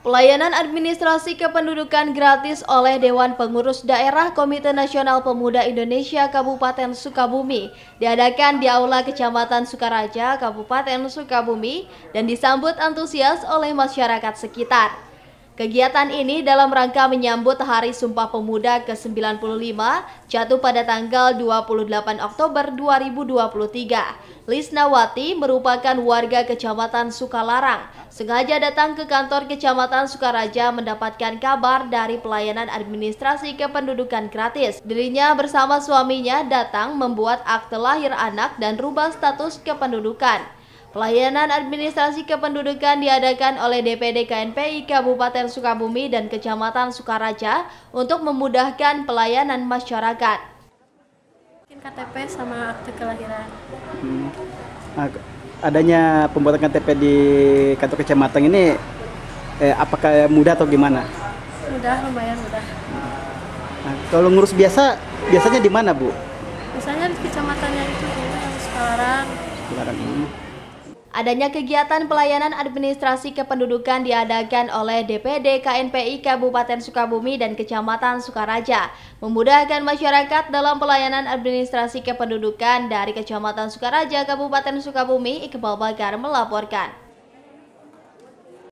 Pelayanan administrasi kependudukan gratis oleh Dewan Pengurus Daerah Komite Nasional Pemuda Indonesia Kabupaten Sukabumi diadakan di Aula Kecamatan Sukaraja, Kabupaten Sukabumi dan disambut antusias oleh masyarakat sekitar. Kegiatan ini dalam rangka menyambut Hari Sumpah Pemuda ke-95 jatuh pada tanggal 28 Oktober 2023. Lisnawati merupakan warga Kecamatan Sukalarang, sengaja datang ke kantor Kecamatan Sukaraja mendapatkan kabar dari pelayanan administrasi kependudukan gratis. Dirinya bersama suaminya datang membuat akte lahir anak dan rubah status kependudukan. Pelayanan administrasi kependudukan diadakan oleh DPD KNPI Kabupaten Sukabumi dan Kecamatan Sukaraja untuk memudahkan pelayanan masyarakat. KTP sama akte kelahiran. Adanya pembuatan KTP di kantor kecamatan ini, apakah mudah atau gimana? Mudah, lumayan mudah. Nah, kalau ngurus biasanya di mana, Bu? Misalnya di kecamatannya itu Sekarang. Adanya kegiatan pelayanan administrasi kependudukan diadakan oleh DPD KNPI Kabupaten Sukabumi dan Kecamatan Sukaraja, memudahkan masyarakat dalam pelayanan administrasi kependudukan. Dari Kecamatan Sukaraja, Kabupaten Sukabumi, Iqbal Bakar melaporkan.